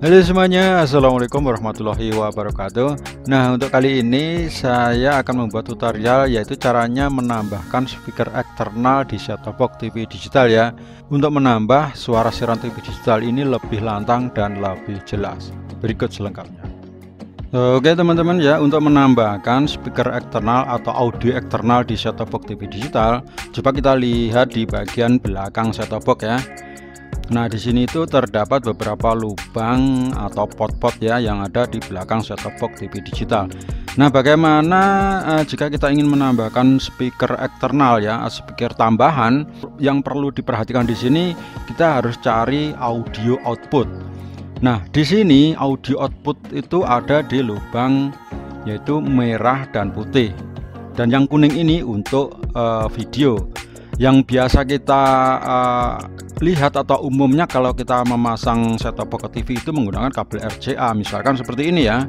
Halo semuanya, assalamualaikum warahmatullahi wabarakatuh. Nah, untuk kali ini saya akan membuat tutorial, yaitu caranya menambahkan speaker eksternal di set-top box TV digital ya, untuk menambah suara siaran TV digital ini lebih lantang dan lebih jelas. Berikut selengkapnya. Oke teman-teman ya, untuk menambahkan speaker eksternal atau audio eksternal di set-top box TV digital, coba kita lihat di bagian belakang set-top box ya. Nah, di sini itu terdapat beberapa lubang atau pot-pot ya yang ada di belakang set-top box TV digital. Nah, bagaimana jika kita ingin menambahkan speaker eksternal ya, speaker tambahan? Yang perlu diperhatikan di sini, kita harus cari audio output. Nah, di sini audio output itu ada di lubang yaitu merah dan putih. Dan yang kuning ini untuk video. Yang biasa kita lihat atau umumnya kalau kita memasang set-top box TV itu menggunakan kabel RCA, misalkan seperti ini ya.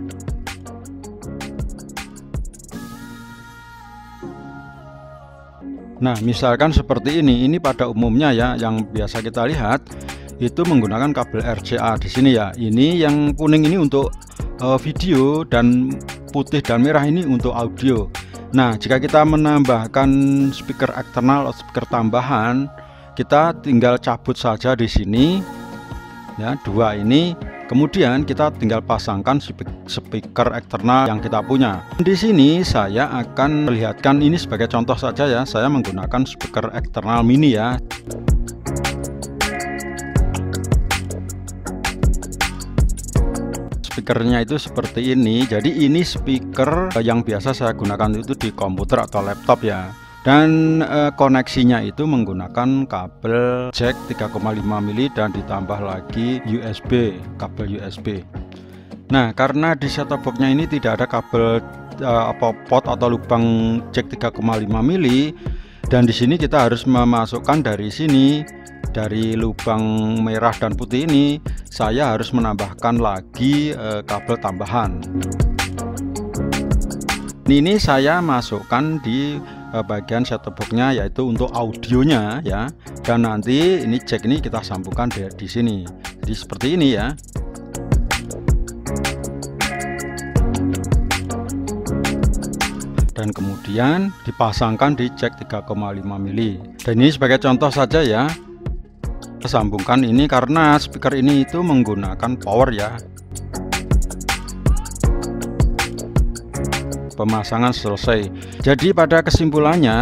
Nah, misalkan seperti ini pada umumnya ya, yang biasa kita lihat itu menggunakan kabel RCA di sini ya. Ini yang kuning ini untuk video dan putih dan merah ini untuk audio. Nah, jika kita menambahkan speaker eksternal atau speaker tambahan, kita tinggal cabut saja di sini ya, dua ini, kemudian kita tinggal pasangkan speaker eksternal yang kita punya. Di sini saya akan melihatkan ini sebagai contoh saja ya, saya menggunakan speaker eksternal mini ya. Speakernya itu seperti ini. Jadi ini speaker yang biasa saya gunakan itu di komputer atau laptop ya. Dan koneksinya itu menggunakan kabel jack 3,5 mili dan ditambah lagi USB, kabel USB. Nah, karena di set-top box-nya ini tidak ada kabel pot atau lubang jack 3,5 mili, dan di sini kita harus memasukkan dari sini, dari lubang merah dan putih ini saya harus menambahkan lagi kabel tambahan. Ini saya masukkan di bagian set-top box-nya, yaitu untuk audionya ya, dan nanti ini jack ini kita sambungkan di sini. Jadi seperti ini ya. Dan kemudian dipasangkan di jack 3,5 mili. Dan ini sebagai contoh saja ya. Sambungkan ini karena speaker ini itu menggunakan power ya. Pemasangan selesai. Jadi pada kesimpulannya,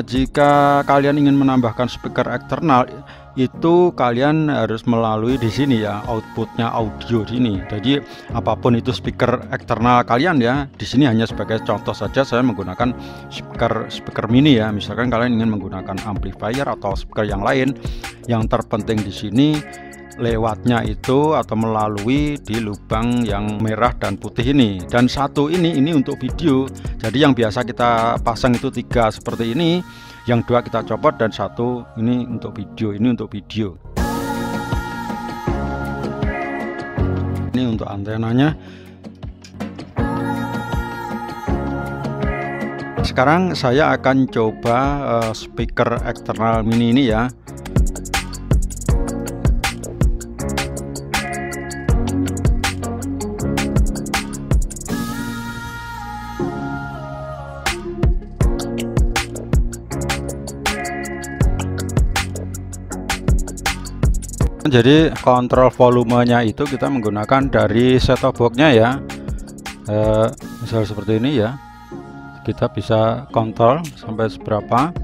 jika kalian ingin menambahkan speaker eksternal itu kalian harus melalui di sini ya, outputnya audio sini. Jadi apapun itu speaker eksternal kalian ya, di sini hanya sebagai contoh saja saya menggunakan speaker mini ya. Misalkan kalian ingin menggunakan amplifier atau speaker yang lain, yang terpenting di sini lewatnya itu atau melalui di lubang yang merah dan putih ini. Dan satu ini untuk video. Jadi yang biasa kita pasang itu 3 seperti ini, yang 2 kita copot, dan 1 ini untuk video. Ini untuk video. Ini untuk antenanya. Sekarang saya akan coba speaker eksternal mini ini ya. Jadi kontrol volumenya itu kita menggunakan dari set-top box-nya ya. Misal seperti ini ya, kita bisa kontrol sampai seberapa.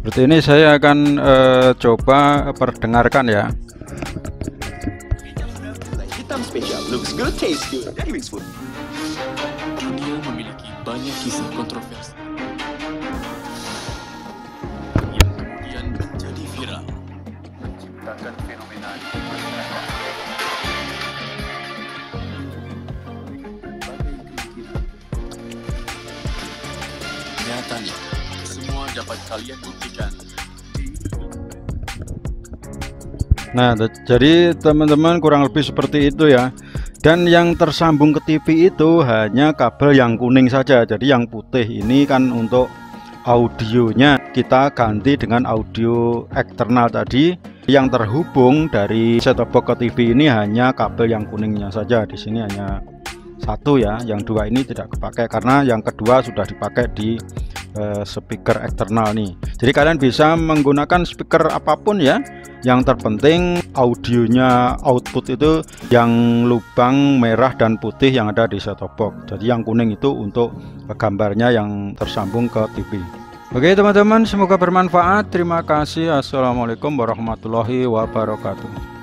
Seperti ini saya akan coba perdengarkan ya. Hitam spesial, looks good, tastes good. Dunia memiliki banyak kisah kontroversi yang kemudian menjadi viral, menciptakan fenomena di masyarakat. Nyatanya, semua dapat kalian buktikan. Nah, jadi teman-teman kurang lebih seperti itu ya. Dan yang tersambung ke TV itu hanya kabel yang kuning saja. Jadi yang putih ini kan untuk audionya kita ganti dengan audio eksternal tadi, Yang terhubung dari set-top box ke TV ini hanya kabel yang kuningnya saja. Di sini hanya satu ya, yang dua ini tidak kepakai karena yang kedua sudah dipakai di speaker eksternal nih. Jadi kalian bisa menggunakan speaker apapun ya. Yang terpenting audionya output itu yang lubang merah dan putih yang ada di set-top box. Jadi yang kuning itu untuk gambarnya yang tersambung ke TV. Oke teman-teman, semoga bermanfaat. Terima kasih. Assalamualaikum warahmatullahi wabarakatuh.